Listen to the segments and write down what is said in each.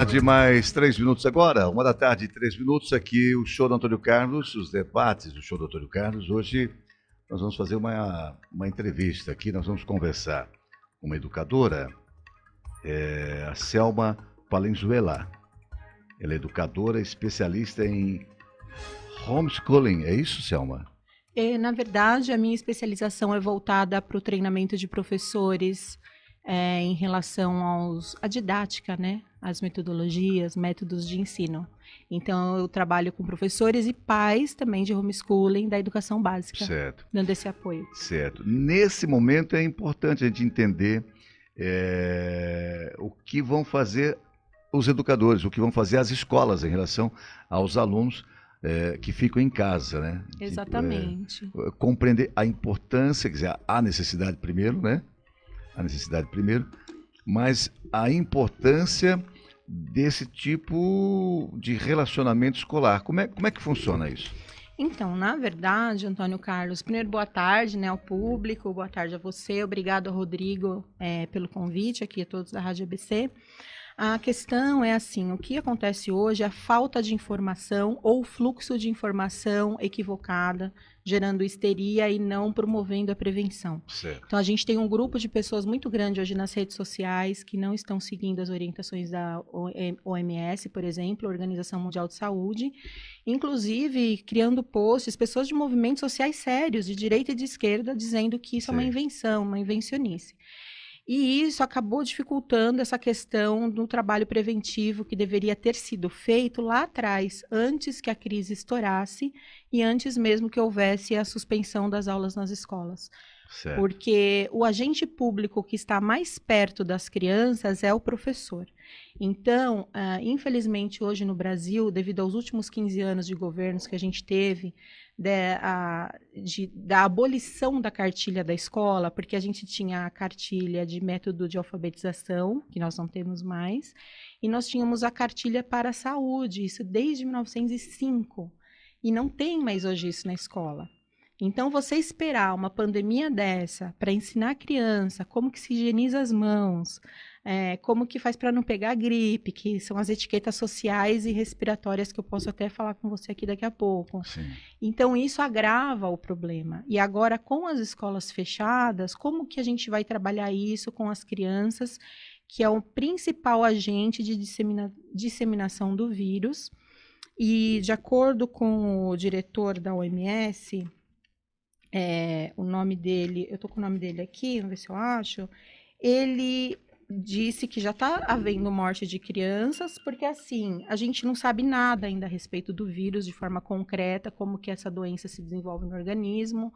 De mais 3 minutos agora, 1 da tarde e 3 minutos, aqui o show do Antônio Carlos, os debates do show do Antônio Carlos. Hoje nós vamos fazer uma entrevista aqui, nós vamos conversar com uma educadora, a Selma Palenzuela. Ela é educadora, especialista em homeschooling, é isso, Selma? Na verdade, a minha especialização é voltada para o treinamento de professores em relação à didática, né? As metodologias, métodos de ensino. Então, eu trabalho com professores e pais também de homeschooling da educação básica, Certo, dando esse apoio. certo. Nesse momento é importante a gente entender o que vão fazer os educadores, o que vão fazer as escolas em relação aos alunos que ficam em casa, né? Exatamente. Compreender a importância, quer dizer, a necessidade primeiro, né? A necessidade primeiro, mas a importância desse tipo de relacionamento escolar. Como é que funciona isso? Então, na verdade, Antônio Carlos, primeiro boa tarde, né, ao público, boa tarde a você, obrigado ao Rodrigo pelo convite aqui a todos da Rádio ABC. A questão é assim, o que acontece hoje é a falta de informação ou fluxo de informação equivocada, gerando histeria e não promovendo a prevenção. Certo. Então, a gente tem um grupo de pessoas muito grande hoje nas redes sociais que não estão seguindo as orientações da OMS, por exemplo, Organização Mundial de Saúde, inclusive criando posts, pessoas de movimentos sociais sérios, de direita e de esquerda, dizendo que isso é uma Sim. invenção, uma invencionice. E isso acabou dificultando essa questão do trabalho preventivo que deveria ter sido feito lá atrás, antes que a crise estourasse e antes mesmo que houvesse a suspensão das aulas nas escolas. Certo. Porque o agente público que está mais perto das crianças é o professor. Então, infelizmente, hoje no Brasil, devido aos últimos 15 anos de governos que a gente teve, da abolição da cartilha da escola, porque a gente tinha a cartilha de método de alfabetização, que nós não temos mais, e nós tínhamos a cartilha para a saúde, isso desde 1905, e não tem mais hoje isso na escola. Então, você esperar uma pandemia dessa para ensinar a criança como que se higieniza as mãos, como que faz para não pegar gripe, que são as etiquetas sociais e respiratórias que eu posso até falar com você aqui daqui a pouco. Sim. Então, isso agrava o problema. E agora, com as escolas fechadas, como que a gente vai trabalhar isso com as crianças, que é o principal agente de disseminação do vírus? E, de acordo com o diretor da OMS, o nome dele, eu estou com o nome dele aqui, vamos ver se eu acho, ele disse que já está havendo morte de crianças, porque assim, a gente não sabe nada ainda a respeito do vírus de forma concreta, como que essa doença se desenvolve no organismo,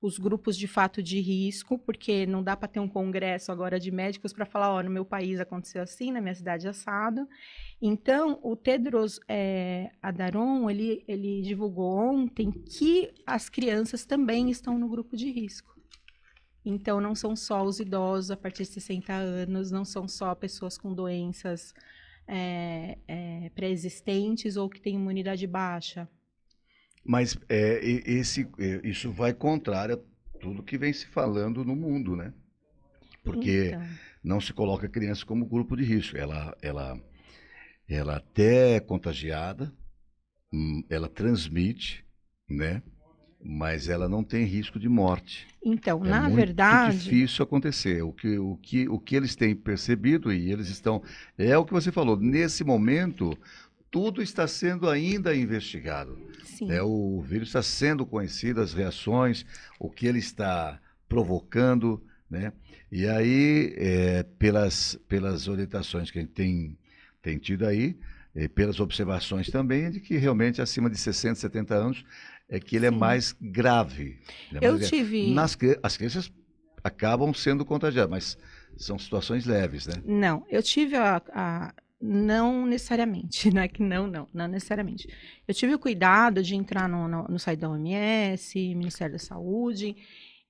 os grupos de fato de risco, porque não dá para ter um congresso agora de médicos para falar, ó, no meu país aconteceu assim, na minha cidade assado. Então, o Tedros Adhanom, ele divulgou ontem que as crianças também estão no grupo de risco. Então, não são só os idosos a partir de 60 anos, não são só pessoas com doenças pré-existentes ou que têm imunidade baixa. Mas isso vai contrário a tudo que vem se falando no mundo, né? Porque Então, não se coloca a criança como grupo de risco. Ela até é contagiada, ela transmite, né? Mas ela não tem risco de morte. então, É na muito verdade, difícil acontecer. O que eles têm percebido e eles estão. É o que você falou, nesse momento, tudo está sendo ainda investigado. sim. O vírus está sendo conhecido, as reações, o que ele está provocando, né? E aí, pelas orientações que a gente tem tido aí, pelas observações também, é de que realmente acima de 60, 70 anos é que ele é Sim. mais grave. Ele é Eu mais grave. tive. As crianças acabam sendo contagiadas, mas são situações leves, né? Não, eu tive não necessariamente, não é que não necessariamente. Eu tive o cuidado de entrar no site da OMS, Ministério da Saúde,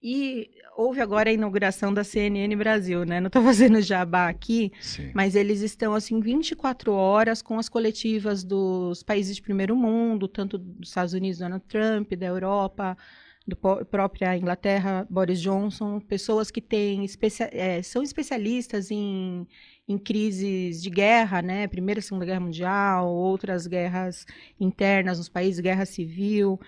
e houve agora a inauguração da CNN Brasil, né? Não estou fazendo jabá aqui, Sim. mas eles estão, assim, 24 horas com as coletivas dos países de primeiro mundo, tanto dos Estados Unidos, Donald Trump, da Europa, própria Inglaterra, Boris Johnson, pessoas que são especialistas em em crises de guerra, né? Primeira e Segunda Guerra Mundial, outras guerras internas nos países, guerra civil,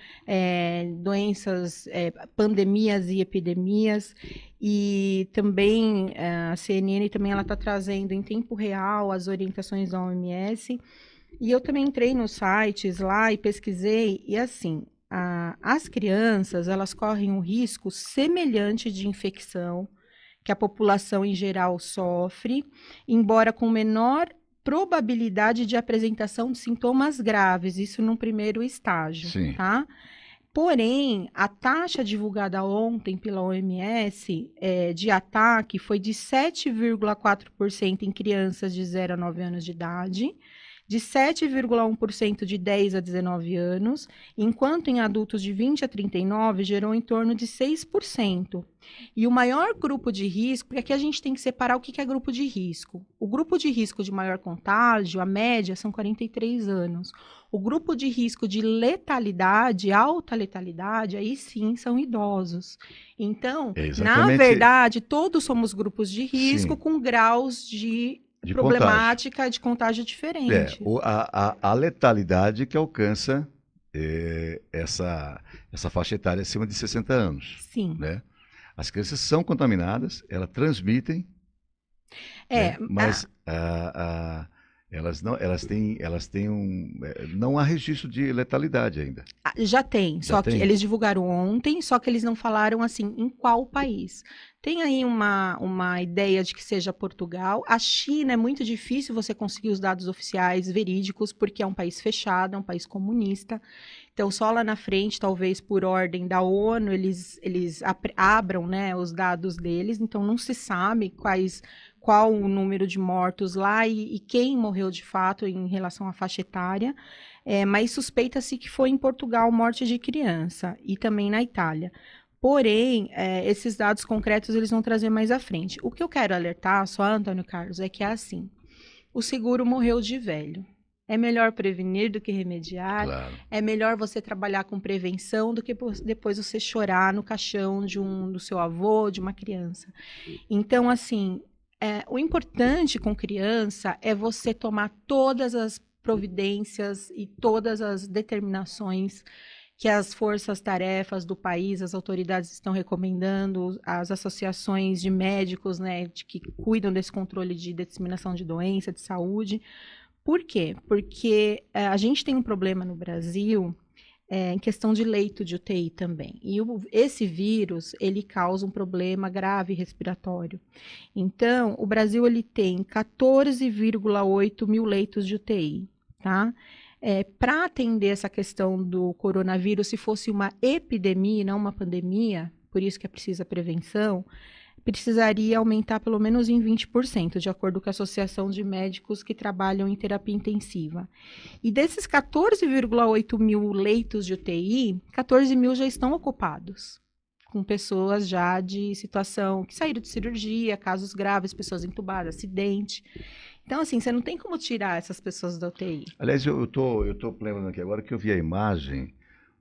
doenças, pandemias e epidemias. E também a CNN também ela está trazendo em tempo real as orientações da OMS. E eu também entrei nos sites lá e pesquisei, e assim, as crianças, elas correm um risco semelhante de infecção que a população em geral sofre, embora com menor probabilidade de apresentação de sintomas graves, isso num primeiro estágio, Sim. tá? Porém, a taxa divulgada ontem pela OMS de ataque foi de 7,4% em crianças de 0 a 9 anos de idade, de 7,1% de 10 a 19 anos, enquanto em adultos de 20 a 39 gerou em torno de 6%. E o maior grupo de risco, porque aqui a gente tem que separar o que é grupo de risco. O grupo de risco de maior contágio, a média, são 43 anos. O grupo de risco de letalidade, alta letalidade, aí sim são idosos. Então, na verdade, todos somos grupos de risco com graus de problemática contágio. De contágio diferente. A letalidade que alcança essa faixa etária acima de 60 anos. Sim. Né? As crianças são contaminadas, elas transmitem, né? Mas não há registro de letalidade ainda. Já tem, só que eles divulgaram ontem, só que eles não falaram assim em qual país. Tem aí uma ideia de que seja Portugal. A China é muito difícil você conseguir os dados oficiais verídicos, porque é um país fechado, é um país comunista. Então, só lá na frente, talvez por ordem da ONU, eles abram, né, os dados deles. Então, não se sabe qual o número de mortos lá e quem morreu de fato em relação à faixa etária. Mas suspeita-se que foi em Portugal morte de criança e também na Itália. Porém, esses dados concretos eles vão trazer mais à frente. O que eu quero alertar, só, Antônio Carlos, é que é assim, o seguro morreu de velho. É melhor prevenir do que remediar, claro. É melhor você trabalhar com prevenção do que depois você chorar no caixão do seu avô, de uma criança. Então, assim, o importante com criança é você tomar todas as providências e todas as determinações que as forças-tarefas do país, as autoridades estão recomendando, as associações de médicos, né, que cuidam desse controle de disseminação de doença, de saúde. Por quê? Porque a gente tem um problema no Brasil em questão de leito de UTI também. E esse vírus, ele causa um problema grave respiratório. Então, o Brasil ele tem 14,8 mil leitos de UTI, tá? Para atender essa questão do coronavírus, se fosse uma epidemia, não uma pandemia, por isso que é precisa prevenção, precisaria aumentar pelo menos em 20%, de acordo com a Associação de Médicos que trabalham em terapia intensiva. E desses 14,8 mil leitos de UTI, 14 mil já estão ocupados, com pessoas já de situação que saíram de cirurgia, casos graves, pessoas entubadas, acidente. Então, assim, você não tem como tirar essas pessoas da UTI. Aliás, eu tô lembrando aqui agora que eu vi a imagem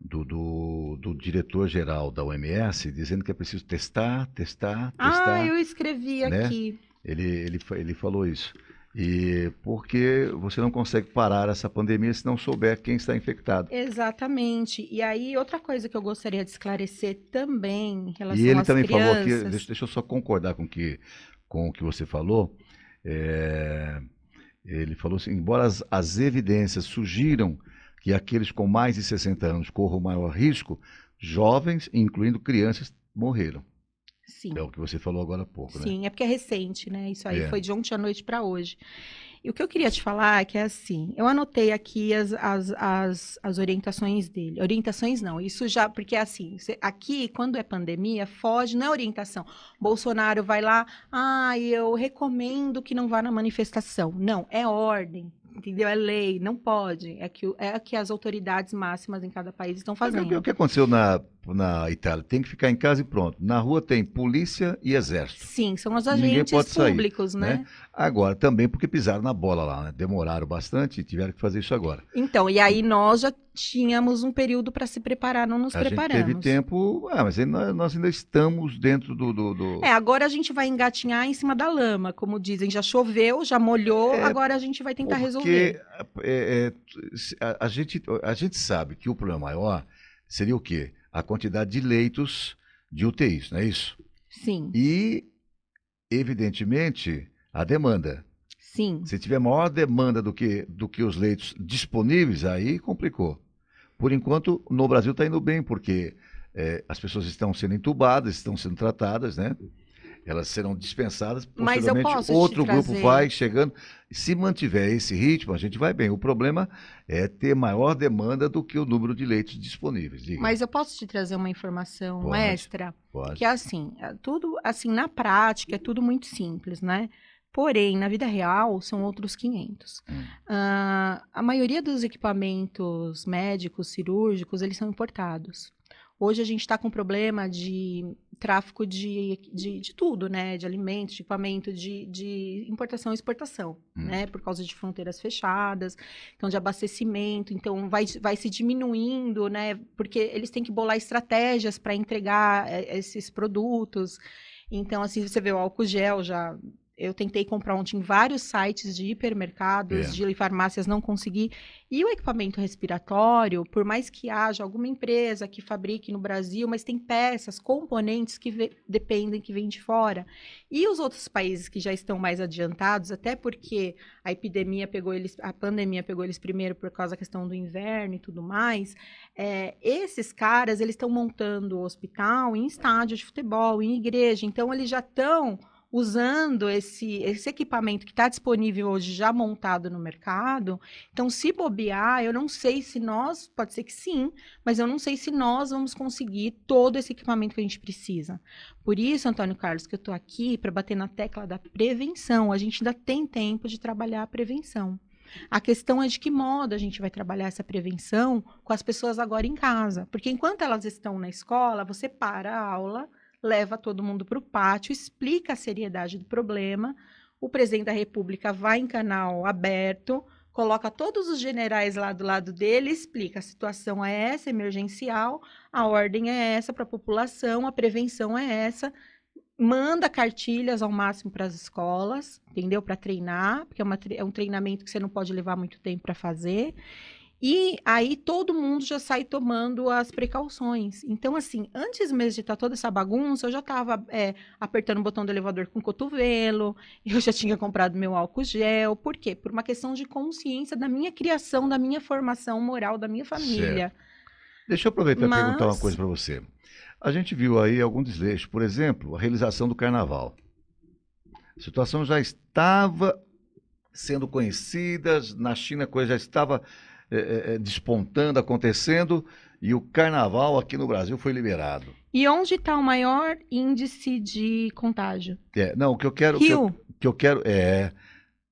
do diretor-geral da OMS dizendo que é preciso testar. Eu escrevi, né? Aqui. Ele falou isso. E porque você não consegue parar essa pandemia se não souber quem está infectado. Exatamente. E aí, outra coisa que eu gostaria de esclarecer também em relação às crianças... E ele também falou aqui, deixa eu só concordar com o que você falou. Ele falou assim, embora as evidências sugiram que aqueles com mais de 60 anos corram maior risco, jovens, incluindo crianças, morreram. Sim. É o que você falou agora há pouco, né? Sim, é porque é recente, né? Isso aí foi de ontem à noite para hoje. E o que eu queria te falar é que é assim, eu anotei aqui as orientações dele. Orientações não, isso já, porque é assim, aqui, quando é pandemia, foge, não é orientação. Bolsonaro vai lá, eu recomendo que não vá na manifestação. Não, é ordem. Entendeu? É lei, não pode. É que as autoridades máximas em cada país estão fazendo. O que aconteceu na Itália? Tem que ficar em casa e pronto. Na rua tem polícia e exército. Sim, são os agentes públicos, né? Agora, também porque pisaram na bola lá, né? Demoraram bastante e tiveram que fazer isso agora. Então, e aí nós já tínhamos um período para se preparar, não nos A gente preparamos. teve tempo, mas nós ainda estamos dentro Agora a gente vai engatinhar em cima da lama, como dizem, já choveu, já molhou, agora a gente vai tentar resolver. A gente sabe que o problema maior seria o quê? A quantidade de leitos de UTIs, não é isso? Sim. E, evidentemente, a demanda. Sim. Se tiver maior demanda do que os leitos disponíveis, aí complicou. Por enquanto, no Brasil está indo bem, porque as pessoas estão sendo entubadas, estão sendo tratadas, né? Elas serão dispensadas, posteriormente outro grupo vai chegando. Se mantiver esse ritmo, a gente vai bem. O problema é ter maior demanda do que o número de leitos disponíveis. Diga. Mas eu posso te trazer uma informação extra? Pode. Que é assim, tudo assim, na prática é tudo muito simples, né? Porém, na vida real, são outros 500. A maioria dos equipamentos médicos, cirúrgicos, eles são importados. Hoje a gente está com problema de tráfico de tudo, né? De alimentos, de equipamento, de importação e exportação, né? Por causa de fronteiras fechadas, então de abastecimento, então vai se diminuindo, né? Porque eles têm que bolar estratégias para entregar esses produtos. Então, assim, você vê o álcool gel já... Eu tentei comprar ontem em vários sites de hipermercados, de farmácias, não consegui. E o equipamento respiratório, por mais que haja alguma empresa que fabrique no Brasil, mas tem peças, componentes que dependem, que vêm de fora. E os outros países que já estão mais adiantados, até porque a pandemia pegou eles primeiro por causa da questão do inverno e tudo mais, esses caras, eles estão montando o hospital em estádio de futebol, em igreja. Então, eles já estão usando esse equipamento que está disponível hoje já montado no mercado. Então, se bobear, eu não sei se pode ser que sim, mas eu não sei se nós vamos conseguir todo esse equipamento que a gente precisa. Por isso, Antônio Carlos, que eu estou aqui para bater na tecla da prevenção. A gente ainda tem tempo de trabalhar a prevenção. A questão é de que modo a gente vai trabalhar essa prevenção com as pessoas agora em casa. Porque enquanto elas estão na escola, você para a aula, leva todo mundo para o pátio, explica a seriedade do problema, o presidente da República vai em canal aberto, coloca todos os generais lá do lado dele, explica a situação é essa, emergencial, a ordem é essa para a população, a prevenção é essa, manda cartilhas ao máximo para as escolas, entendeu? Para treinar, porque é um treinamento que você não pode levar muito tempo para fazer. E aí todo mundo já sai tomando as precauções. Então, assim, antes mesmo de estar toda essa bagunça, eu já estava apertando o botão do elevador com o cotovelo, eu já tinha comprado meu álcool gel. Por quê? Por uma questão de consciência da minha criação, da minha formação moral, da minha família. Certo. Deixa eu aproveitar e perguntar uma coisa para você. A gente viu aí algum desleixo, por exemplo, a realização do carnaval. A situação já estava sendo conhecida, na China a coisa já estava despontando, acontecendo, e o carnaval aqui no Brasil foi liberado. E onde está o maior índice de contágio? Não, o que eu quero... Rio? que eu quero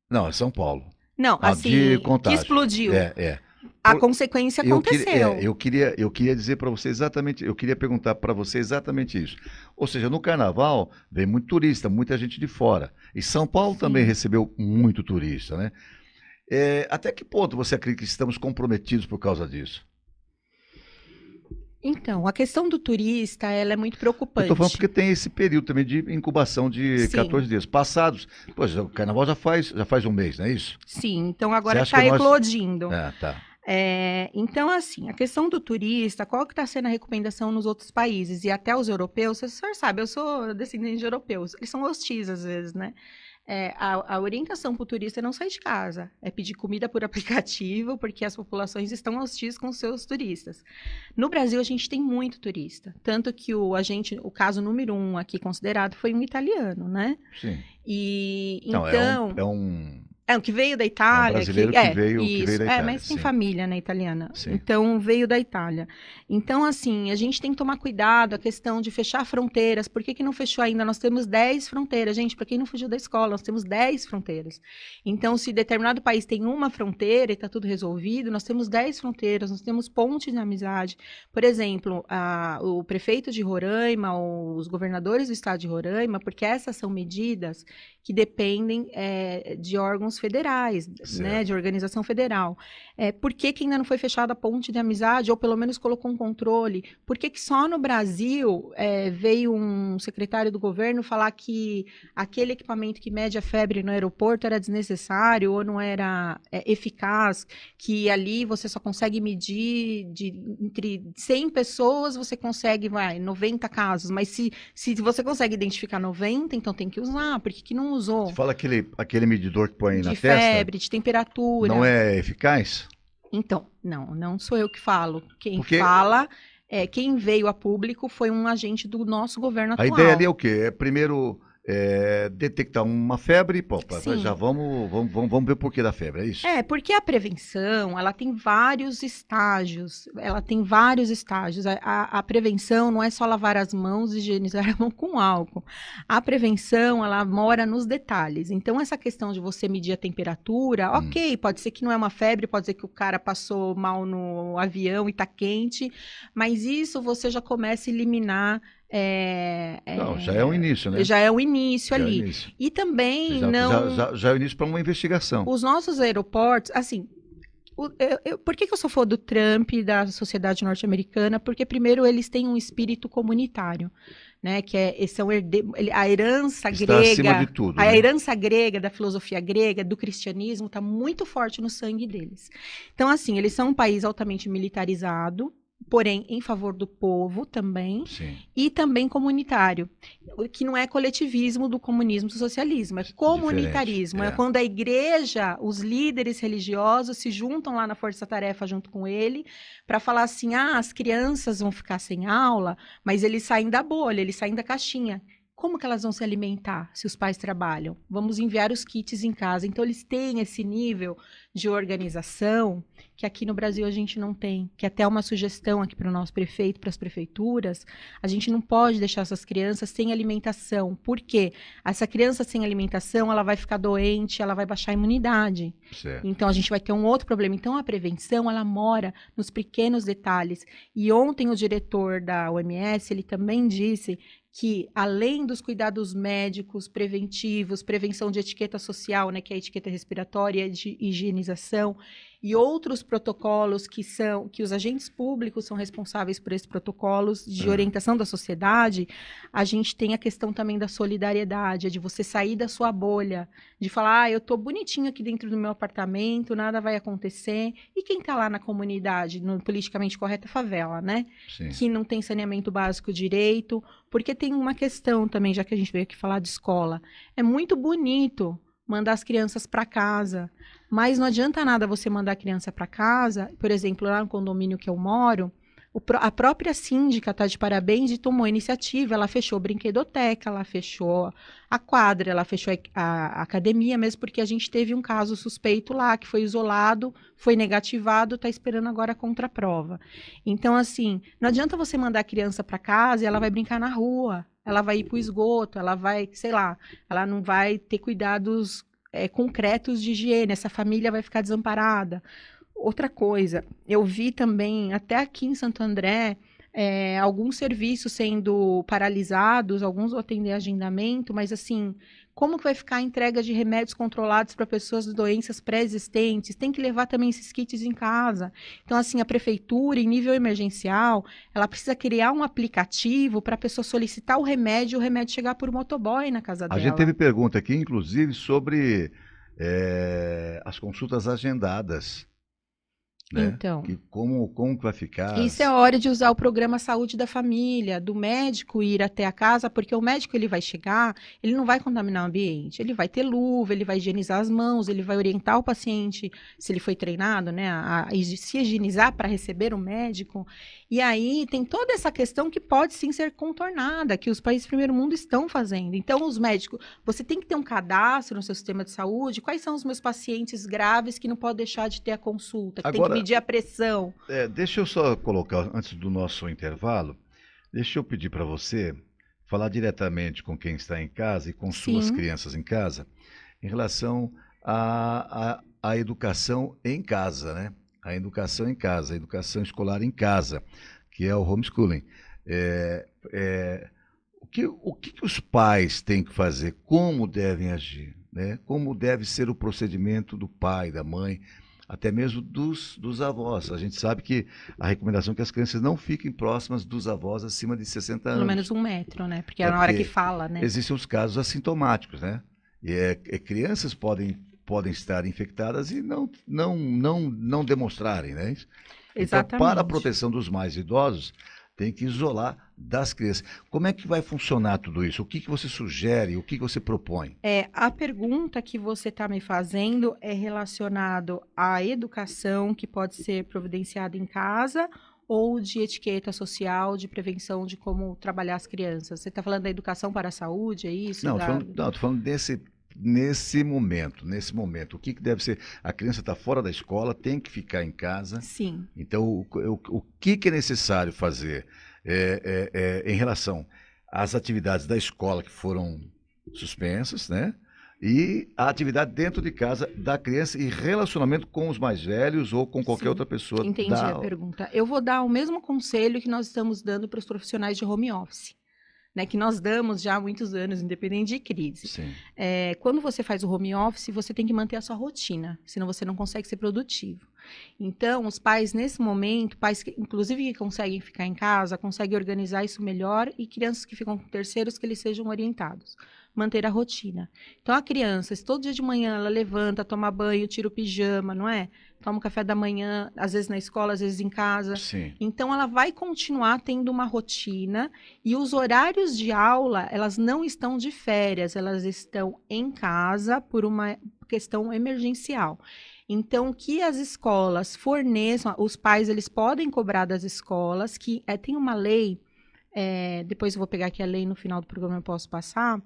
não, é São Paulo. Não, assim, que explodiu. A consequência aconteceu. Eu queria dizer para você exatamente, eu queria perguntar para você exatamente isso. Ou seja, no carnaval vem muito turista, muita gente de fora. E São Paulo também recebeu muito turista, né? Até que ponto você acredita que estamos comprometidos por causa disso? Então, a questão do turista, ela é muito preocupante. Eu estou falando porque tem esse período também de incubação de 14 dias. Passados, pois o carnaval já faz um mês, não é isso? Sim, então agora está eclodindo. Tá. Então, assim, a questão do turista, qual que está sendo a recomendação nos outros países? E até os europeus, o senhor sabe, eu sou descendente de europeus, eles são hostis às vezes, né? A orientação para o turista é não sair de casa, é pedir comida por aplicativo, porque as populações estão hostis com seus turistas. No Brasil, a gente tem muito turista, tanto que o caso número 1 aqui considerado foi um italiano, né? Sim. E então... que veio da Itália. Um brasileiro que veio da Itália. Mas tem família, né, italiana. Sim. Então, veio da Itália. Então, assim, a gente tem que tomar cuidado, a questão de fechar fronteiras. Por que não fechou ainda? Nós temos 10 fronteiras. Gente, para quem não fugiu da escola, nós temos 10 fronteiras. Então, se determinado país tem uma fronteira e está tudo resolvido, nós temos 10 fronteiras, nós temos pontes de amizade. Por exemplo, o prefeito de Roraima, os governadores do estado de Roraima, porque essas são medidas que dependem de órgãos federais, né, Certo. de organização federal. Por que que ainda não foi fechada a ponte de amizade, ou pelo menos colocou um controle? Por que que só no Brasil veio um secretário do governo falar que aquele equipamento que mede a febre no aeroporto era desnecessário ou não era eficaz, que ali você só consegue medir entre 100 pessoas, você consegue, 90 casos, mas se você consegue identificar 90, então tem que usar, por que que não Você usou? fala aquele medidor que põe na De testa, febre, de não temperatura. é eficaz? Então, não sou eu que falo. Quem Porque fala, quem veio a público foi um agente do nosso governo a ideia ali é atual. o quê? É primeiro detectar uma febre, pô, já Sim. vamos ver o porquê da febre, é isso? Porque a prevenção, ela tem vários estágios. Ela tem vários estágios. A prevenção não é só lavar as mãos e higienizar a mão com álcool. A prevenção, ela mora nos detalhes. Então, essa questão de você medir a temperatura, ok, pode ser que não é uma febre, pode ser que o cara passou mal no avião e tá quente, mas isso você já começa a eliminar. Não, já é um início, né? Já é o início Já é o ali. início. E também não. Já é o início para uma investigação. Os nossos aeroportos, assim, por que que eu sou fã do Trump e da sociedade norte-americana? Porque, primeiro, eles têm um espírito comunitário, né? Que a herança Está acima de grega, tudo, a né? herança grega, da filosofia grega, do cristianismo, está muito forte no sangue deles. Então, assim, eles são um país altamente militarizado, porém em favor do povo também, Sim, e também comunitário, que não é coletivismo do comunismo do socialismo, é diferente. comunitarismo, é quando a igreja, os líderes religiosos se juntam lá na força-tarefa junto com ele, para falar assim, as crianças vão ficar sem aula, mas eles saem da bolha, eles saem da caixinha. Como que elas vão se alimentar se os pais trabalham? Vamos enviar os kits em casa. Então, eles têm esse nível de organização que aqui no Brasil a gente não tem. Que até uma sugestão aqui para o nosso prefeito, para as prefeituras, a gente não pode deixar essas crianças sem alimentação. Por quê? Essa criança sem alimentação, ela vai ficar doente, ela vai baixar a imunidade. Certo. Então, a gente vai ter um outro problema. Então, a prevenção, ela mora nos pequenos detalhes. E ontem o diretor da OMS, ele também disse que, além dos cuidados médicos, preventivos, prevenção de etiqueta social, né, que é a etiqueta respiratória, de higienização, e outros protocolos que os agentes públicos são responsáveis por esses protocolos de orientação da sociedade, a gente tem a questão também da solidariedade, de você sair da sua bolha, de falar, eu tô bonitinho aqui dentro do meu apartamento, nada vai acontecer, e quem tá lá na comunidade, no politicamente correta favela, né? Sim. Que não tem saneamento básico direito, porque tem uma questão também, já que a gente veio aqui falar de escola, é muito bonito mandar as crianças para casa, mas não adianta nada você mandar a criança para casa, por exemplo, lá no condomínio que eu moro, a própria síndica está de parabéns e tomou a iniciativa, ela fechou a brinquedoteca, ela fechou a quadra, ela fechou a academia, mesmo porque a gente teve um caso suspeito lá, que foi isolado, foi negativado, está esperando agora a contraprova. Então, assim, não adianta você mandar a criança para casa e ela vai brincar na rua, ela vai ir para o esgoto, ela vai, sei lá, ela não vai ter cuidados concretos de higiene, essa família vai ficar desamparada. Outra coisa, eu vi também, até aqui em Santo André, alguns serviços sendo paralisados, alguns vão atender agendamento, mas assim, como que vai ficar a entrega de remédios controlados para pessoas de doenças pré-existentes? Tem que levar também esses kits em casa. Então, assim, a prefeitura, em nível emergencial, ela precisa criar um aplicativo para a pessoa solicitar o remédio e o remédio chegar por motoboy na casa A dela. gente teve pergunta aqui, inclusive, sobre as consultas agendadas. Né? Então, como que vai ficar? isso é a hora de usar o programa Saúde da Família, do médico ir até a casa, porque o médico ele vai chegar, ele não vai contaminar o ambiente, ele vai ter luva, ele vai higienizar as mãos, ele vai orientar o paciente, se ele foi treinado, né, a se higienizar para receber o médico. E aí tem toda essa questão que pode sim ser contornada, que os países do primeiro mundo estão fazendo. Então, os médicos, você tem que ter um cadastro no seu sistema de saúde, quais são os meus pacientes graves que não pode deixar de ter a consulta, que Agora, tem que medir a pressão. Deixa eu só colocar, antes do nosso intervalo, deixa eu pedir para você falar diretamente com quem está em casa e com suas crianças em casa, em relação à educação em casa, né? A educação em casa, a educação escolar em casa, que é o homeschooling. O que os pais têm que fazer? Como devem agir? né? Como deve ser o procedimento do pai, da mãe, até mesmo dos avós. A gente sabe que a recomendação é que as crianças não fiquem próximas dos avós acima de 60 Pelo menos anos. 1 metro, né? Porque é É na hora que porque fala, né? existem os casos assintomáticos, né? E crianças podem estar infectadas e não demonstrarem, né? Então, para a Exatamente. proteção dos mais idosos, tem que isolar das crianças. Como é que vai funcionar tudo isso? O que que você sugere? O que que você propõe? A pergunta que você está me fazendo é relacionado à educação que pode ser providenciada em casa ou de etiqueta social, de prevenção de como trabalhar as crianças. Você está falando da educação para a saúde, é isso? Não, tô falando nesse momento. O que que deve ser? A criança está fora da escola, tem que ficar em casa. Sim. Então, o que que é necessário fazer em relação às atividades da escola que foram suspensas, né? E a atividade dentro de casa da criança e relacionamento com os mais velhos ou com qualquer Sim, outra pessoa entendi a pergunta. Eu vou dar o mesmo conselho que nós estamos dando para os profissionais de home office, né, que nós damos já há muitos anos, independente de crise. Sim. Quando você faz o home office, você tem que manter a sua rotina, senão você não consegue ser produtivo. Então, os pais, nesse momento, pais que, inclusive que conseguem ficar em casa, conseguem organizar isso melhor, e crianças que ficam com terceiros, que eles sejam orientados. Manter a rotina. Então, a criança, se todo dia de manhã ela levanta, toma banho, tira o pijama, não é? Toma o café da manhã, às vezes na escola, às vezes em casa. Sim. Então, ela vai continuar tendo uma rotina, e os horários de aula, elas não estão de férias, elas estão em casa por uma questão emergencial. Então, que as escolas forneçam, os pais, eles podem cobrar das escolas, que tem uma lei, depois eu vou pegar aqui a lei, no final do programa eu posso passar,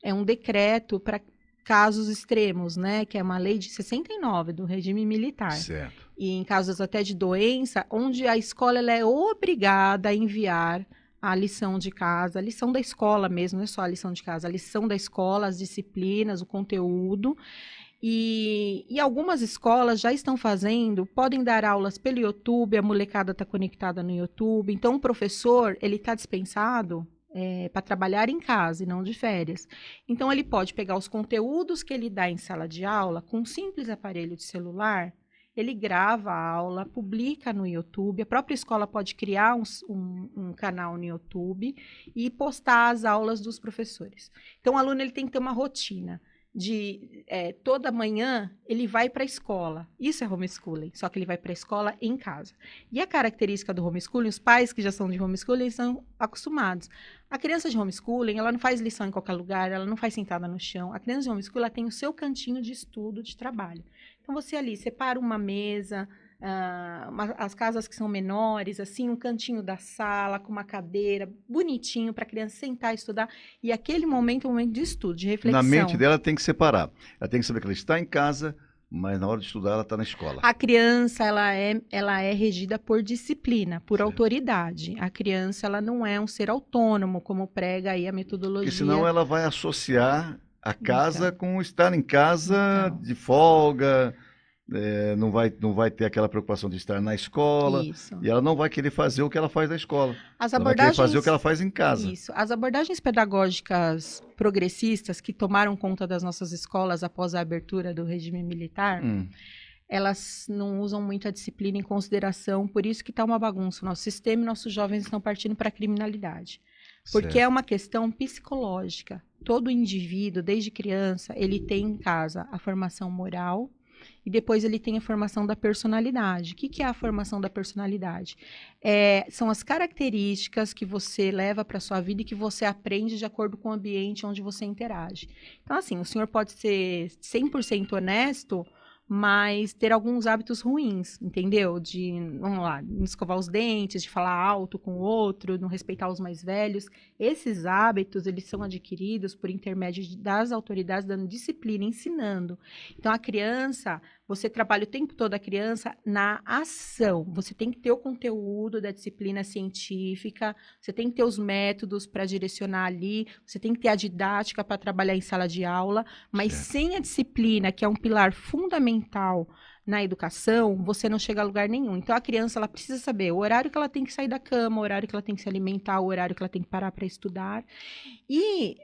é um decreto para casos extremos, né, que é uma lei de 69 do regime militar. Certo. E em casos até de doença, onde a escola ela é obrigada a enviar a lição de casa, a lição da escola mesmo, não é só a lição de casa, a lição da escola, as disciplinas, o conteúdo. E algumas escolas já estão fazendo, podem dar aulas pelo YouTube, a molecada está conectada no YouTube. Então, o professor, ele está dispensado para trabalhar em casa e não de férias. Então, ele pode pegar os conteúdos que ele dá em sala de aula com um simples aparelho de celular, ele grava a aula, publica no YouTube, a própria escola pode criar um canal no YouTube e postar as aulas dos professores. Então, o aluno ele tem que ter uma rotina de toda manhã ele vai para a escola. Isso é homeschooling, só que ele vai para a escola em casa. E a característica do homeschooling, os pais que já são de homeschooling são acostumados. A criança de homeschooling, ela não faz lição em qualquer lugar, ela não faz sentada no chão. A criança de homeschooling, ela tem o seu cantinho de estudo, de trabalho. Então, você ali separa uma mesa, as casas que são menores, assim, um cantinho da sala, com uma cadeira, bonitinho, para a criança sentar e estudar. E aquele momento é um momento de estudo, de reflexão. Na mente dela tem que separar. Ela tem que saber que ela está em casa, mas na hora de estudar ela está na escola. A criança, ela é regida por disciplina, por Certo. autoridade. A criança, ela não é um ser autônomo, como prega aí a metodologia. Porque senão ela vai associar a casa com estar em casa de folga, não vai ter aquela preocupação de estar na escola. Isso. E ela não vai querer fazer o que ela faz na escola. As ela vai querer fazer o que ela faz em casa. Isso. As abordagens pedagógicas progressistas que tomaram conta das nossas escolas após a abertura do regime militar, elas não usam muito a disciplina em consideração, por isso que está uma bagunça. O nosso sistema e nossos jovens estão partindo para a criminalidade. Porque Certo. é uma questão psicológica. Todo indivíduo, desde criança, ele tem em casa a formação moral e depois ele tem a formação da personalidade. O que é a formação da personalidade? São as características que você leva para a sua vida e que você aprende de acordo com o ambiente onde você interage. Então, assim, o senhor pode ser 100% honesto, mas ter alguns hábitos ruins, entendeu? De, vamos lá, não escovar os dentes, de falar alto com o outro, não respeitar os mais velhos. Esses hábitos, eles são adquiridos por intermédio das autoridades dando disciplina, ensinando. Então, a criança, você trabalha o tempo todo a criança na ação. Você tem que ter o conteúdo da disciplina científica, você tem que ter os métodos para direcionar ali, você tem que ter a didática para trabalhar em sala de aula, mas sem a disciplina, que é um pilar fundamental na educação, você não chega a lugar nenhum. Então, a criança, ela precisa saber o horário que ela tem que sair da cama, o horário que ela tem que se alimentar, o horário que ela tem que parar para estudar. E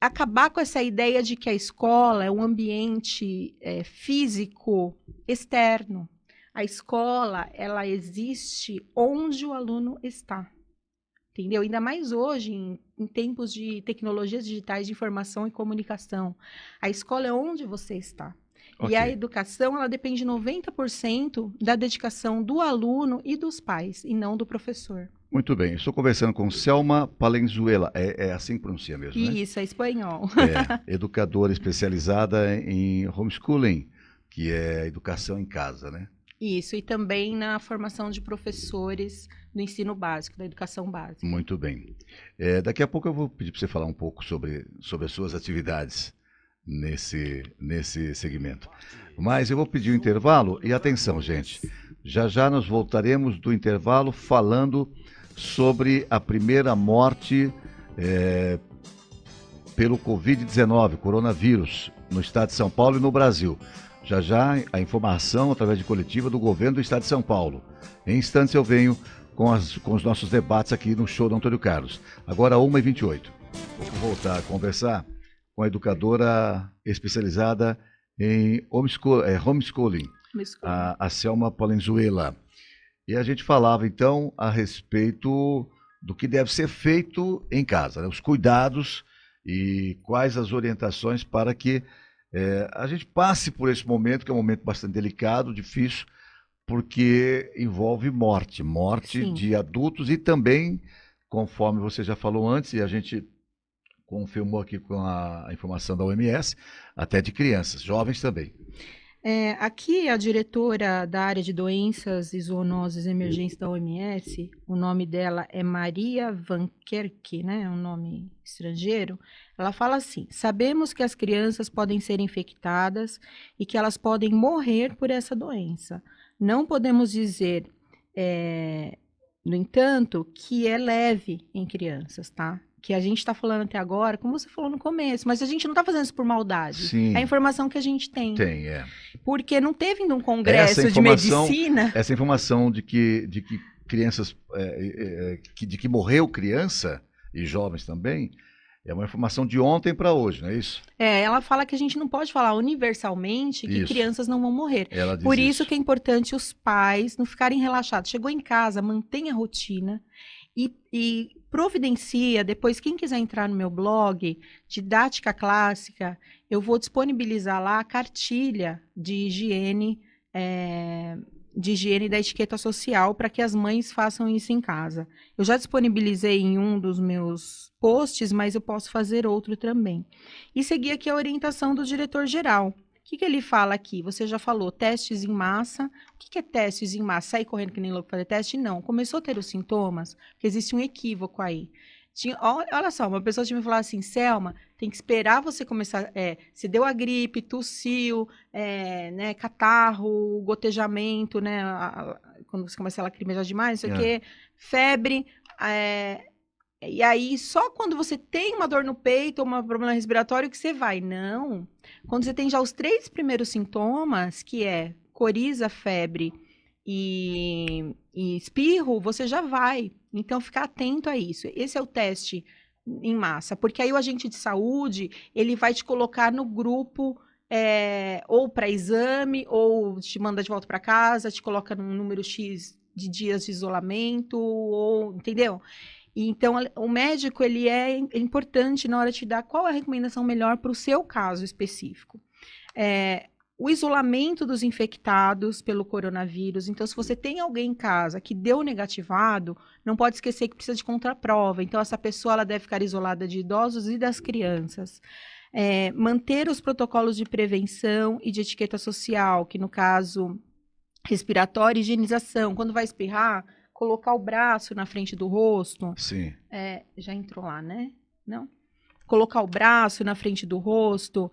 acabar com essa ideia de que a escola é um ambiente físico externo. A escola, ela existe onde o aluno está. Entendeu? Ainda mais hoje, em tempos de tecnologias digitais de informação e comunicação. A escola é onde você está. Ok. E a educação, ela depende 90% da dedicação do aluno e dos pais, e não do professor. Muito bem. Estou conversando com Selma Palenzuela. É assim que pronuncia mesmo, né? Isso, é espanhol. Educadora especializada em homeschooling, que é educação em casa, né? Isso, e também na formação de professores do ensino básico, da educação básica. Muito bem. Daqui a pouco eu vou pedir para você falar um pouco sobre as suas atividades nesse segmento. Mas eu vou pedir um intervalo e atenção, gente. Já já nós voltaremos do intervalo falando sobre a primeira morte pelo Covid-19, coronavírus, no estado de São Paulo e no Brasil. Já já a informação através de coletiva do governo do estado de São Paulo. Em instantes eu venho com os nossos debates aqui no show do Antônio Carlos. Agora 1h28. Vou voltar a conversar com a educadora especializada em homeschooling, a Selma Palenzuela. E a gente falava então a respeito do que deve ser feito em casa, né? Os cuidados e quais as orientações para que a gente passe por esse momento, que é um momento bastante delicado, difícil, porque envolve morte Sim. de adultos e também, conforme você já falou antes, e a gente confirmou aqui com a informação da OMS, até de crianças, jovens também. Aqui a diretora da área de doenças e zoonoses emergentes da OMS, o nome dela é Maria Van Kerk, né? É um nome estrangeiro. Ela fala assim: sabemos que as crianças podem ser infectadas e que elas podem morrer por essa doença. Não podemos dizer, no entanto, que é leve em crianças, tá? Que a gente está falando até agora, como você falou no começo, mas a gente não está fazendo isso por maldade. Sim. É a informação que a gente tem. Tem, Porque não teve um congresso de medicina. Essa informação de que crianças, de que morreu criança, e jovens também, é uma informação de ontem para hoje, não é isso? Ela fala que a gente não pode falar universalmente que crianças não vão morrer. Ela diz por isso que é importante os pais não ficarem relaxados. Chegou em casa, mantenha a rotina e providencia. Depois, quem quiser entrar no meu blog, Didática Clássica, eu vou disponibilizar lá a cartilha de higiene da etiqueta social para que as mães façam isso em casa. Eu já disponibilizei em um dos meus posts, mas eu posso fazer outro também. E seguir aqui a orientação do diretor-geral. O que ele fala aqui? Você já falou, testes em massa. O que é testes em massa? Sair correndo que nem louco fazer teste? Não. Começou a ter os sintomas, porque existe um equívoco aí. Olha só, uma pessoa tinha me falado assim: Selma, tem que esperar você começar. Se deu a gripe, tossiu, né, catarro, gotejamento, né? Quando você começa a lacrimejar demais, não sei o quê, febre. E aí, só quando você tem uma dor no peito ou um problema respiratório que você vai. Não. Quando você tem já os 3 primeiros sintomas, que é coriza, febre e espirro, você já vai. Então, ficar atento a isso. Esse é o teste em massa, porque aí o agente de saúde, ele vai te colocar no grupo ou para exame, ou te manda de volta para casa, te coloca num número X de dias de isolamento, ou, entendeu? Então, o médico, ele é importante na hora de te dar qual é a recomendação melhor para o seu caso específico. O isolamento dos infectados pelo coronavírus. Então, se você tem alguém em casa que deu negativado, não pode esquecer que precisa de contraprova. Então, essa pessoa ela deve ficar isolada de idosos e das crianças. Manter os protocolos de prevenção e de etiqueta social, que no caso, respiratória e higienização. Quando vai espirrar, colocar o braço na frente do rosto. Sim. Já entrou lá, né? Não? Colocar o braço na frente do rosto,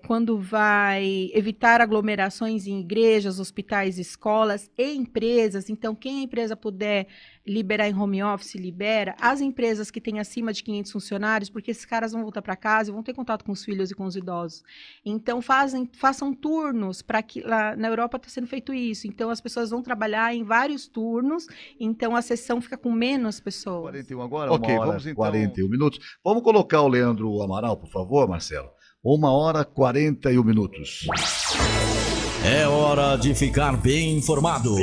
quando vai evitar aglomerações em igrejas, hospitais, escolas e empresas. Então, quem a empresa puder liberar em home office, libera. As empresas que têm acima de 500 funcionários, porque esses caras vão voltar para casa e vão ter contato com os filhos e com os idosos. Então, façam turnos, para que lá na Europa está sendo feito isso. Então, as pessoas vão trabalhar em vários turnos, então a sessão fica com menos pessoas. 41 agora, ok, vamos então... 41 minutos. Vamos colocar o Leandro Amaral, por favor, Marcelo. 1h41. É hora de ficar bem informado.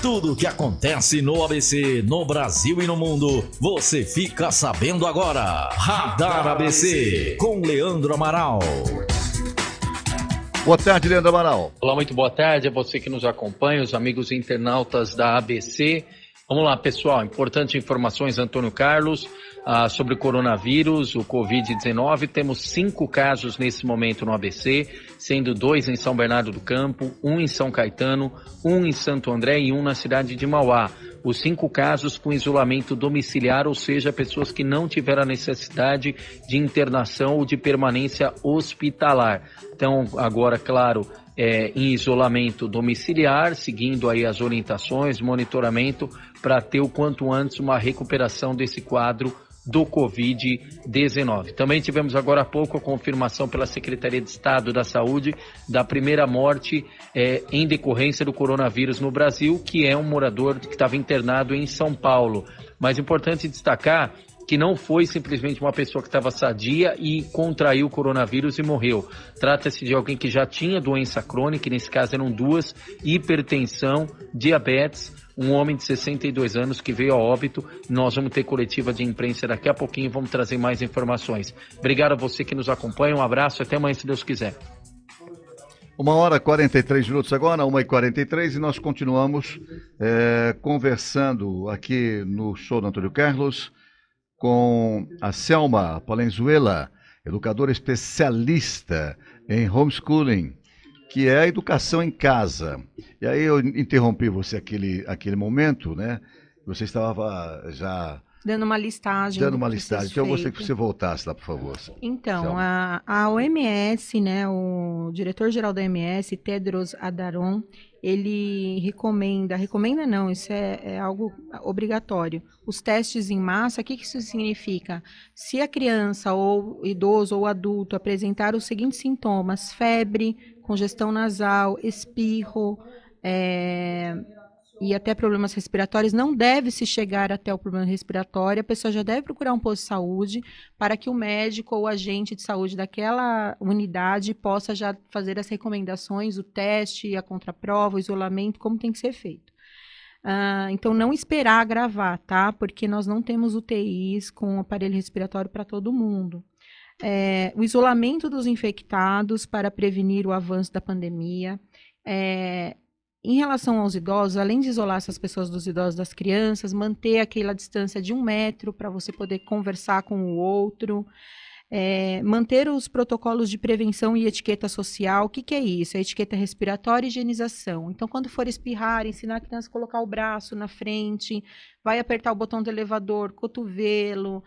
Tudo o que acontece no ABC, no Brasil e no mundo, você fica sabendo agora. Radar ABC, com Leandro Amaral. Boa tarde, Leandro Amaral. Olá, muito boa tarde a você que nos acompanha, os amigos internautas da ABC. Vamos lá, pessoal, importantes informações, Antônio Carlos, sobre o coronavírus, o Covid-19. Temos 5 casos nesse momento no ABC, sendo 2 em São Bernardo do Campo, 1 em São Caetano, 1 em Santo André e 1 na cidade de Mauá. Os 5 casos com isolamento domiciliar, ou seja, pessoas que não tiveram a necessidade de internação ou de permanência hospitalar. Então, agora, claro, em isolamento domiciliar, seguindo aí as orientações, monitoramento, para ter o quanto antes uma recuperação desse quadro do Covid-19. Também tivemos agora há pouco a confirmação pela Secretaria de Estado da Saúde da primeira morte em decorrência do coronavírus no Brasil, que é um morador que estava internado em São Paulo. Mas é importante destacar que não foi simplesmente uma pessoa que estava sadia e contraiu o coronavírus e morreu. Trata-se de alguém que já tinha doença crônica, e nesse caso eram 2, hipertensão, diabetes, um homem de 62 anos que veio a óbito. Nós vamos ter coletiva de imprensa daqui a pouquinho e vamos trazer mais informações. Obrigado a você que nos acompanha, um abraço, até amanhã se Deus quiser. 1h43 agora, 1h43, e nós continuamos conversando aqui no show do Antônio Carlos com a Selma Palenzuela, educadora especialista em homeschooling, que é a educação em casa. E aí eu interrompi você aquele momento, né? Você estava já... Dando uma listagem. Então eu gostaria que você voltasse lá, por favor. Então, a OMS, né, o diretor-geral da OMS, Tedros Adhanom, ele recomenda não, isso é algo obrigatório. Os testes em massa, o que isso significa? Se a criança ou idoso ou adulto apresentar os seguintes sintomas: febre, congestão nasal, espirro, e até problemas respiratórios, não deve se chegar até o problema respiratório, a pessoa já deve procurar um posto de saúde para que o médico ou o agente de saúde daquela unidade possa já fazer as recomendações, o teste, a contraprova, o isolamento, como tem que ser feito. Então, não esperar agravar, tá? Porque nós não temos UTIs com aparelho respiratório para todo mundo. O isolamento dos infectados para prevenir o avanço da pandemia. Em relação aos idosos, além de isolar essas pessoas dos idosos das crianças, manter aquela distância de 1 metro para você poder conversar com o outro, manter os protocolos de prevenção e etiqueta social. O que é isso? É etiqueta respiratória e higienização. Então, quando for espirrar, ensinar a criança a colocar o braço na frente, vai apertar o botão do elevador, cotovelo,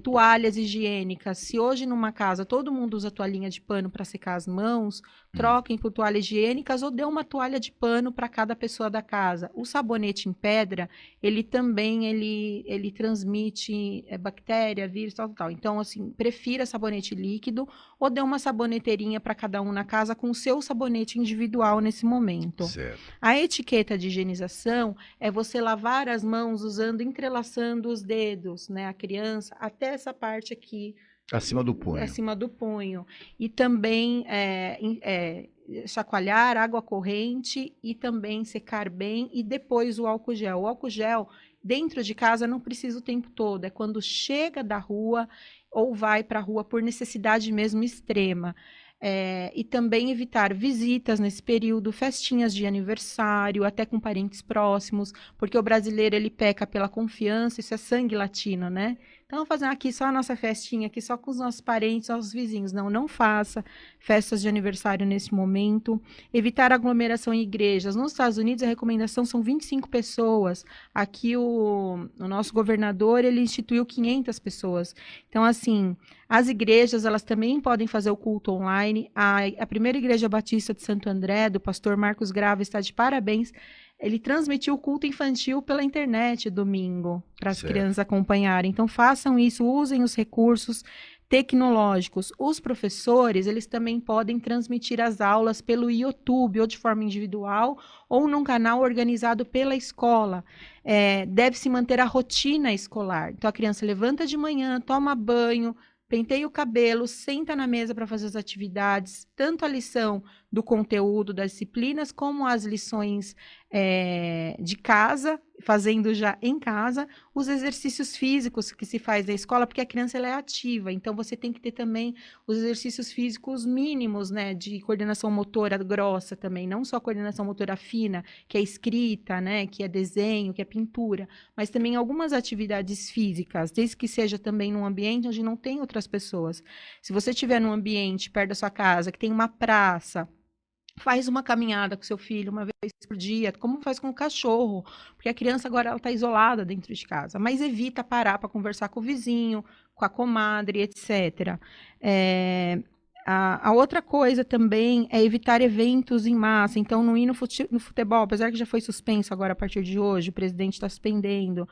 toalhas higiênicas. Se hoje numa casa todo mundo usa toalhinha de pano para secar as mãos, troquem por toalhas higiênicas ou dê uma toalha de pano para cada pessoa da casa. O sabonete em pedra, ele também ele transmite bactéria, vírus, tal. Então, assim, prefira sabonete líquido ou dê uma saboneteirinha para cada um na casa com o seu sabonete individual nesse momento. Certo. A etiqueta de higienização é você lavar as mãos entrelaçando os dedos, né? A criança, até essa parte aqui. Acima do punho. Acima do punho. E também chacoalhar, água corrente e também secar bem e depois o álcool gel. O álcool gel, dentro de casa, não precisa o tempo todo. É quando chega da rua ou vai para a rua por necessidade mesmo extrema. E também evitar visitas nesse período, festinhas de aniversário, até com parentes próximos, porque o brasileiro ele peca pela confiança, isso é sangue latino, né? Então, fazendo aqui só a nossa festinha, aqui só com os nossos parentes, nossos vizinhos. Não, não faça festas de aniversário nesse momento. Evitar aglomeração em igrejas. Nos Estados Unidos, a recomendação são 25 pessoas. Aqui, o nosso governador, ele instituiu 500 pessoas. Então, assim, as igrejas, elas também podem fazer o culto online. A primeira igreja batista de Santo André, do pastor Marcos Grava, está de parabéns. Ele transmitiu o culto infantil pela internet domingo, para as crianças acompanharem. Então, façam isso, usem os recursos tecnológicos. Os professores, eles também podem transmitir as aulas pelo YouTube, ou de forma individual, ou num canal organizado pela escola. Deve-se manter a rotina escolar. Então, a criança levanta de manhã, toma banho, penteia o cabelo, senta na mesa para fazer as atividades, tanto a lição do conteúdo das disciplinas, como as lições de casa, fazendo já em casa, os exercícios físicos que se faz na escola, porque a criança ela é ativa, então você tem que ter também os exercícios físicos mínimos, né, de coordenação motora grossa também, não só coordenação motora fina, que é escrita, né, que é desenho, que é pintura, mas também algumas atividades físicas, desde que seja também num ambiente onde não tem outras pessoas. Se você estiver num ambiente perto da sua casa, que tem uma praça, faz uma caminhada com seu filho uma vez por dia, como faz com o cachorro, porque a criança agora está isolada dentro de casa, mas evita parar para conversar com o vizinho, com a comadre, etc. A outra coisa também é evitar eventos em massa, então não ir no futebol, apesar que já foi suspenso agora a partir de hoje, o presidente está suspendendo,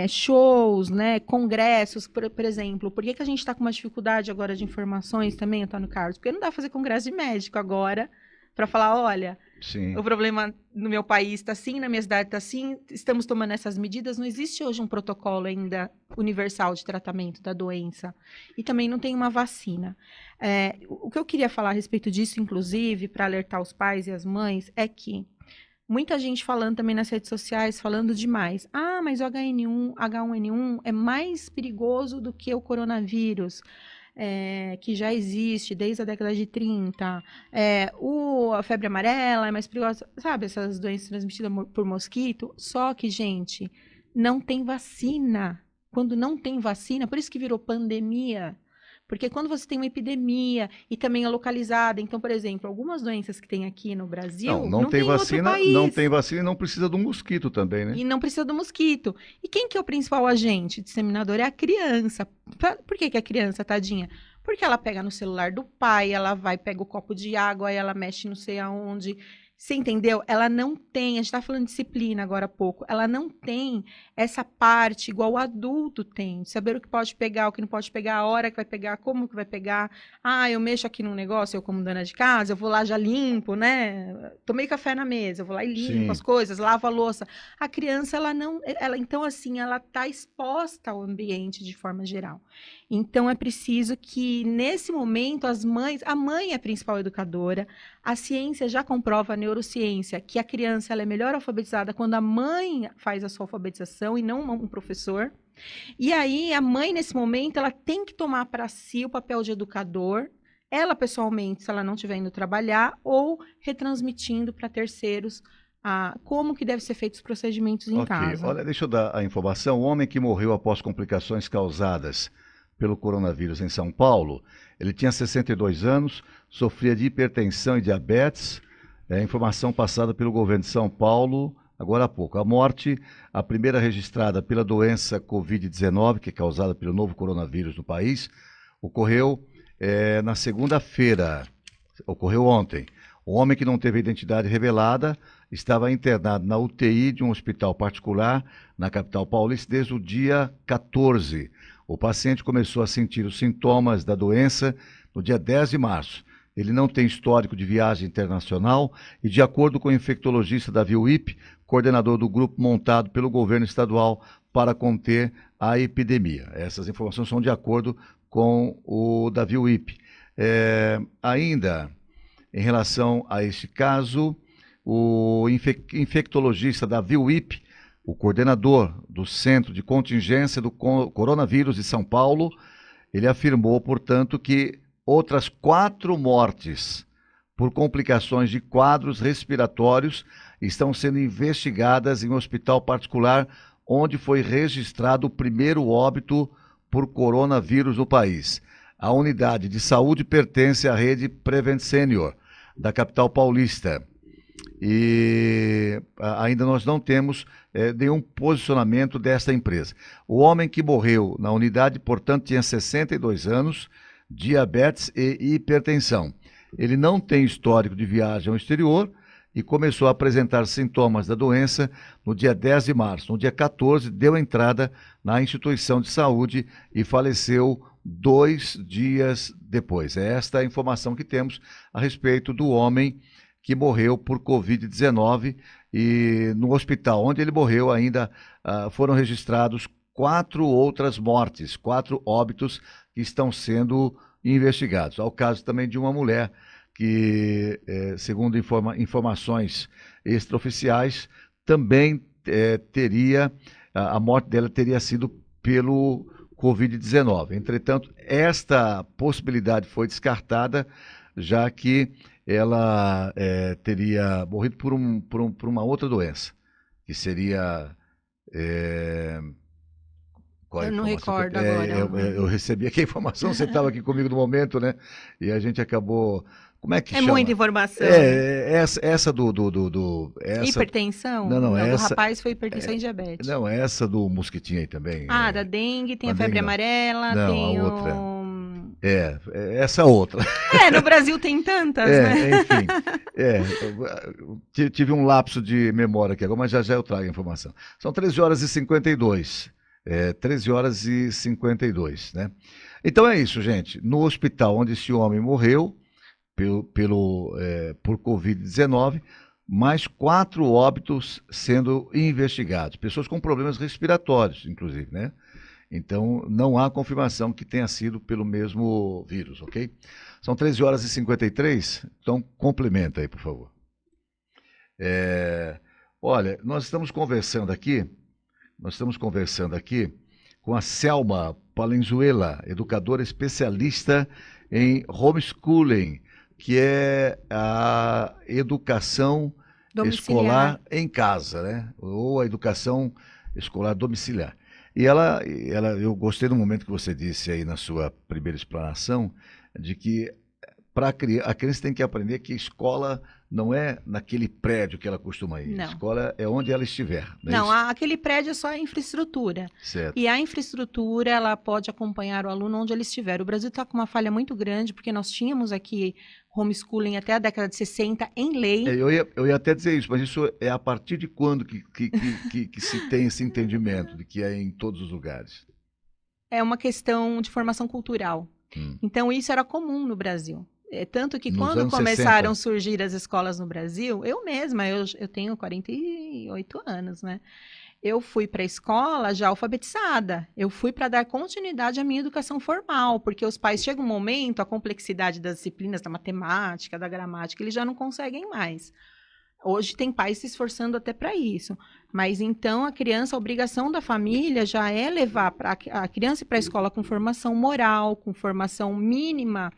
shows, né, congressos, por exemplo. Por que a gente está com uma dificuldade agora de informações também, Antônio Carlos? Porque não dá para fazer congresso de médico agora para falar, olha, Sim. O problema no meu país está assim, na minha cidade está assim, estamos tomando essas medidas. Não existe hoje um protocolo ainda universal de tratamento da doença e também não tem uma vacina. O que eu queria falar a respeito disso, inclusive, para alertar os pais e as mães, é que muita gente falando também nas redes sociais, falando demais. Mas o H1N1 é mais perigoso do que o coronavírus, que já existe desde a década de 30. A febre amarela é mais perigosa. Sabe, essas doenças transmitidas por mosquito? Só que, gente, não tem vacina. Quando não tem vacina, por isso que virou pandemia. Porque quando você tem uma epidemia e também é localizada, então, por exemplo, algumas doenças que tem aqui no Brasil, não tem vacina, em outro país. não tem vacina e não precisa do mosquito também, né? E não precisa do mosquito. E quem que é o principal agente disseminador? É a criança. Por que a criança, tadinha? Porque ela pega no celular do pai, ela vai, pega o copo de água, aí ela mexe não sei aonde. Você entendeu? Ela não tem, a gente está falando de disciplina agora há pouco, ela não tem essa parte igual o adulto tem, de saber o que pode pegar, o que não pode pegar, a hora que vai pegar, como que vai pegar. Eu mexo aqui num negócio, eu como dona de casa, eu vou lá já limpo, né? Tomei café na mesa, eu vou lá e limpo as coisas, lavo a louça. A criança, então assim, ela está exposta ao ambiente de forma geral. Então, é preciso que, nesse momento, a mãe é a principal educadora, a ciência já comprova, a neurociência, que a criança ela é melhor alfabetizada quando a mãe faz a sua alfabetização e não um professor. E aí, a mãe, nesse momento, ela tem que tomar para si o papel de educador, ela pessoalmente, se ela não estiver indo trabalhar, ou retransmitindo para terceiros como que devem ser feitos os procedimentos em casa. Olha, deixa eu dar a informação. O homem que morreu após complicações causadas pelo coronavírus em São Paulo, ele tinha 62 anos, sofria de hipertensão e diabetes, informação passada pelo governo de São Paulo agora há pouco. A morte, a primeira registrada pela doença Covid-19, que é causada pelo novo coronavírus no país, ocorreu na segunda-feira, ocorreu ontem. O homem que não teve identidade revelada estava internado na UTI de um hospital particular na capital paulista desde o dia 14. O paciente começou a sentir os sintomas da doença no dia 10 de março. Ele não tem histórico de viagem internacional e, de acordo com o infectologista Davi Uip, coordenador do grupo montado pelo governo estadual para conter a epidemia. Essas informações são de acordo com o Davi Uip. Ainda, em relação a este caso, o infectologista Davi Uip, o coordenador do Centro de Contingência do Coronavírus de São Paulo, ele afirmou, portanto, que outras 4 mortes por complicações de quadros respiratórios estão sendo investigadas em um hospital particular onde foi registrado o primeiro óbito por coronavírus no país. A unidade de saúde pertence à rede Prevent Senior, da capital paulista. E ainda nós não temos nenhum posicionamento desta empresa. O homem que morreu na unidade, portanto, tinha 62 anos, diabetes e hipertensão. Ele não tem histórico de viagem ao exterior e começou a apresentar sintomas da doença no dia 10 de março. No dia 14, deu entrada na instituição de saúde e faleceu 2 dias depois. É esta a informação que temos a respeito do homem que morreu por Covid-19 e no hospital onde ele morreu ainda foram registrados 4 outras mortes, 4 óbitos que estão sendo investigados. Há o caso também de uma mulher que, segundo informações extraoficiais, também a morte dela teria sido pelo Covid-19. Entretanto, esta possibilidade foi descartada, já que ela teria morrido por uma outra doença, que seria... eu não recordo agora. Eu recebi aqui a informação, você estava aqui comigo no momento, né? E a gente acabou... Como é que chama? É muita informação. Essa essa... Hipertensão? Não, essa... do rapaz foi hipertensão e diabetes. Não, essa do mosquitinho aí também. Da dengue, tem a febre amarela, não, tem a outra. Essa outra. No Brasil tem tantas, né? Enfim. Tive um lapso de memória aqui agora, mas já eu trago a informação. São 13h52. 13h52, né? Então é isso, gente. No hospital onde esse homem morreu por Covid-19, mais 4 óbitos sendo investigados. Pessoas com problemas respiratórios, inclusive, né? Então, não há confirmação que tenha sido pelo mesmo vírus, ok? São 13h53, então complementa aí, por favor. Olha, nós estamos conversando aqui com a Selma Palenzuela, educadora especialista em homeschooling, que é a educação escolar em casa, né? Ou a educação escolar domiciliar. E eu gostei do momento que você disse aí na sua primeira explanação, de que a criança tem que aprender que escola não é naquele prédio que ela costuma ir. Não. A escola é onde ela estiver. Aquele prédio é só a infraestrutura. Certo. E a infraestrutura, ela pode acompanhar o aluno onde ele estiver. O Brasil está com uma falha muito grande, porque nós tínhamos aqui homeschooling até a década de 60 em lei. Eu ia até dizer isso, mas isso é a partir de quando que se tem esse entendimento de que é em todos os lugares? É uma questão de formação cultural. Então, isso era comum no Brasil. Tanto que quando começaram a surgir as escolas no Brasil, eu mesma, eu tenho 48 anos, né? Eu fui para a escola já alfabetizada. Eu fui para dar continuidade à minha educação formal, porque os pais, chega um momento, a complexidade das disciplinas, da matemática, da gramática, eles já não conseguem mais. Hoje tem pais se esforçando até para isso. Mas então a obrigação da família já é levar a criança para a escola com formação moral, com formação mínima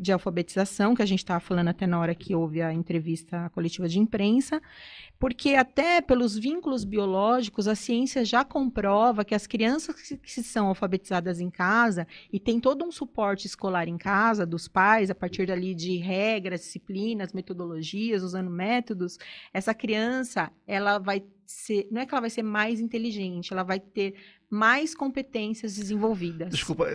de alfabetização, que a gente estava falando até na hora que houve a entrevista coletiva de imprensa, porque até pelos vínculos biológicos, a ciência já comprova que as crianças que são alfabetizadas em casa e tem todo um suporte escolar em casa dos pais, a partir dali de regras, disciplinas, metodologias, usando métodos, essa criança, ela vai ser, não é que ela vai ser mais inteligente, ela vai ter mais competências desenvolvidas. Desculpa,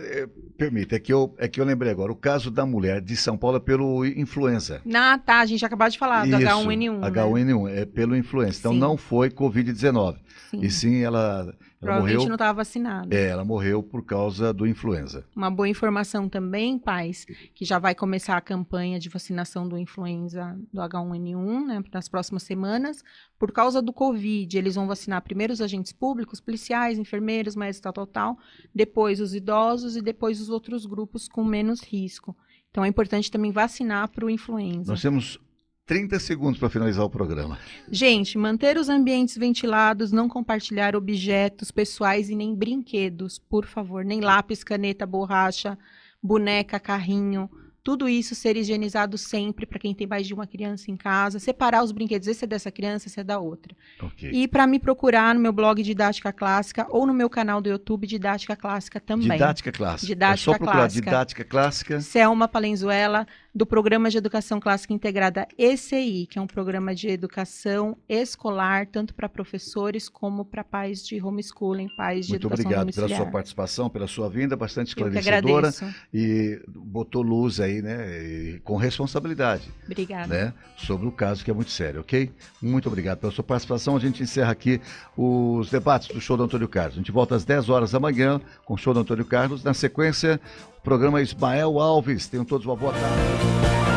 permita, é que eu lembrei agora, o caso da mulher de São Paulo é pelo influenza. Tá, a gente acabou de falar do H1N1. H1N1, né? É pelo influenza, então não foi Covid-19, e sim ela provavelmente morreu, não estava vacinada. Ela morreu por causa do influenza. Uma boa informação também, pais, que já vai começar a campanha de vacinação do influenza do H1N1, né, nas próximas semanas. Por causa do Covid, eles vão vacinar primeiro os agentes públicos, policiais, enfermeiros, médicos, tal, depois os idosos e depois os outros grupos com menos risco. Então é importante também vacinar para o influenza. Nós temos 30 segundos para finalizar o programa. Gente, manter os ambientes ventilados, não compartilhar objetos pessoais e nem brinquedos, por favor. Nem lápis, caneta, borracha, boneca, carrinho. Tudo isso ser higienizado sempre para quem tem mais de uma criança em casa, separar os brinquedos, esse é dessa criança, esse é da outra. Ok. E para me procurar no meu blog Didática Clássica ou no meu canal do YouTube Didática Clássica também. Didática Clássica. Didática é só procurar Clássica. Didática Clássica. Selma Palenzuela, do Programa de Educação Clássica Integrada ECI, que é um programa de educação escolar, tanto para professores como para pais de homeschooling, pais de Muito educação obrigado domiciliar. pela sua participação, pela sua vinda, bastante Eu que esclarecedora. agradeço. E botou luz aí, né? E com responsabilidade. Obrigada. Né, sobre o caso que é muito sério, ok? Muito obrigado pela sua participação. A gente encerra aqui os debates do show do Antônio Carlos. A gente volta às 10 horas da manhã com o show do Antônio Carlos. Na sequência, o programa Ismael Alves. Tenham todos uma boa tarde.